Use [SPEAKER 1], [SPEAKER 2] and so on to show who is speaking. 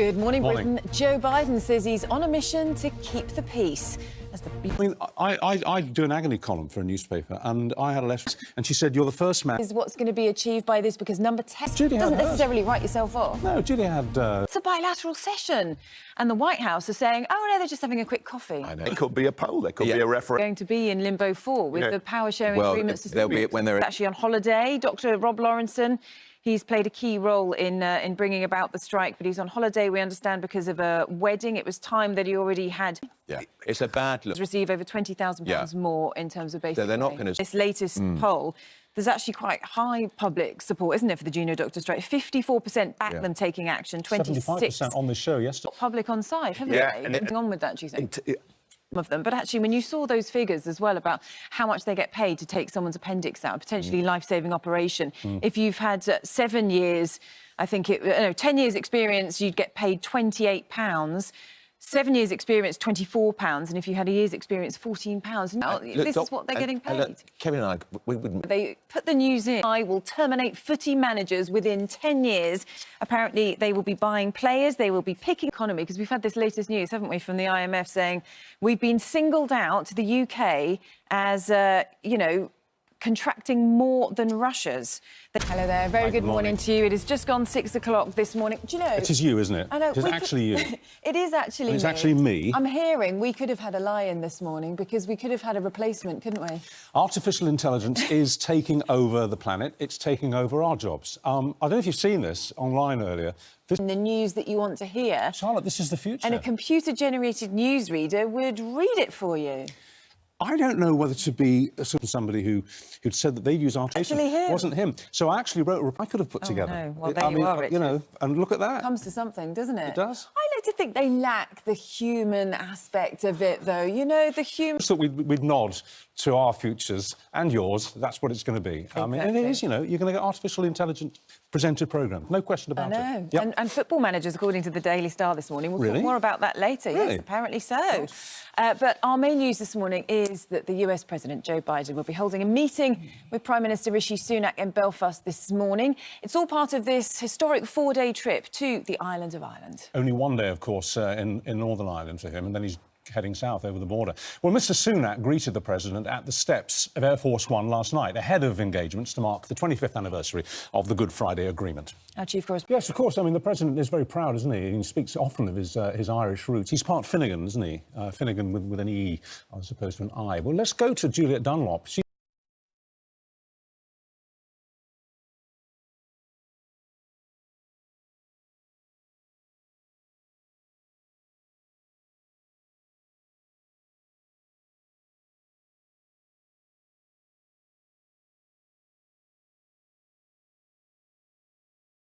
[SPEAKER 1] Good morning, Britain. Joe Biden says he's on a mission to keep the peace. As the
[SPEAKER 2] I do an agony column for a newspaper, and I had a letter, and she said, "You're the first man."
[SPEAKER 1] Is what's going to be achieved by this, because number 10
[SPEAKER 2] Judy
[SPEAKER 1] doesn't
[SPEAKER 2] had
[SPEAKER 1] necessarily write yourself off.
[SPEAKER 2] No, Judy had.
[SPEAKER 1] It's a bilateral session, and the White House are saying, "Oh no, they're just having a quick coffee."
[SPEAKER 3] I know. It could be a poll. There could be a referendum.
[SPEAKER 1] Going to be in limbo 4 with the power sharing agreements.
[SPEAKER 3] They'll be when they're
[SPEAKER 1] actually on holiday. Dr. Rob Lawrenson. He's played a key role in bringing about the strike, but he's on holiday, we understand, because of a wedding. It was time that he already had.
[SPEAKER 3] Yeah, it's a bad look.
[SPEAKER 1] Receive over £20,000 more in terms of basic
[SPEAKER 3] So they're not
[SPEAKER 1] pay.
[SPEAKER 3] going to...
[SPEAKER 1] This latest poll, there's actually quite high public support, isn't it, for the junior doctor strike? 54% back them taking action,
[SPEAKER 2] 75% on the show yesterday.
[SPEAKER 1] Public on side, haven't they?
[SPEAKER 3] And
[SPEAKER 1] What's going on with that, do you think? Of them. But actually, when you saw those figures as well about how much they get paid to take someone's appendix out, a potentially life-saving operation, if you've had 7 years, I think 10 years experience, you'd get paid £28. 7 years experience, £24, and if you had a year's experience, £14. Now, this is what they're getting paid.
[SPEAKER 3] Kevin and I, we wouldn't...
[SPEAKER 1] They put the news in. I will terminate footy managers within 10 years. Apparently, they will be buying players, they will be picking economy, because we've had this latest news, haven't we, from the IMF saying we've been singled out to the UK as, contracting more than Russia's. Hello there, very good morning to you. It has just gone 6 o'clock this morning. Do you know...
[SPEAKER 2] It is you, isn't it?
[SPEAKER 1] I know.
[SPEAKER 2] It is actually you.
[SPEAKER 1] It is actually me.
[SPEAKER 2] It's actually me.
[SPEAKER 1] I'm hearing we could have had a lie-in this morning because we could have had a replacement, couldn't we?
[SPEAKER 2] Artificial intelligence is taking over the planet. It's taking over our jobs. I don't know if you've seen this online earlier.
[SPEAKER 1] In the news that you want to hear.
[SPEAKER 2] Charlotte, this is the future.
[SPEAKER 1] And a computer-generated newsreader would read it for you.
[SPEAKER 2] I don't know whether to be sort of somebody who'd said that they'd use artificial.
[SPEAKER 1] Actually, him.
[SPEAKER 2] It wasn't him. So I actually wrote a reply I could have put together.
[SPEAKER 1] No. Well, there you are, Richard.
[SPEAKER 2] And look at that.
[SPEAKER 1] It comes to something, doesn't it?
[SPEAKER 2] It does.
[SPEAKER 1] I like to think they lack the human aspect of it, though. You know, the human...
[SPEAKER 2] So we'd nod to our futures and yours. That's what it's going to be.
[SPEAKER 1] Exactly.
[SPEAKER 2] I mean, and it is, you're going to get artificial intelligence presented programmes. No question about
[SPEAKER 1] it. I know.
[SPEAKER 2] Yep.
[SPEAKER 1] And football managers, according to the Daily Star this morning. We'll talk more about that later.
[SPEAKER 2] Really?
[SPEAKER 1] Yes, apparently so. But our main news this morning is that the US President Joe Biden will be holding a meeting with Prime Minister Rishi Sunak in Belfast this morning. It's all part of this historic 4-day trip to the island of Ireland.
[SPEAKER 2] Only one day, of course, in Northern Ireland for him, and then he's heading south over the border. Well, Mr Sunak greeted the President at the steps of Air Force One last night, ahead of engagements to mark the 25th anniversary of the Good Friday Agreement.
[SPEAKER 1] Our Chief Correspondent.
[SPEAKER 2] Yes, of course. I mean, the President is very proud, isn't he? He speaks often of his Irish roots. He's part Finnegan, isn't he? Finnegan with an E as opposed to an I. Well, let's go to Juliet Dunlop.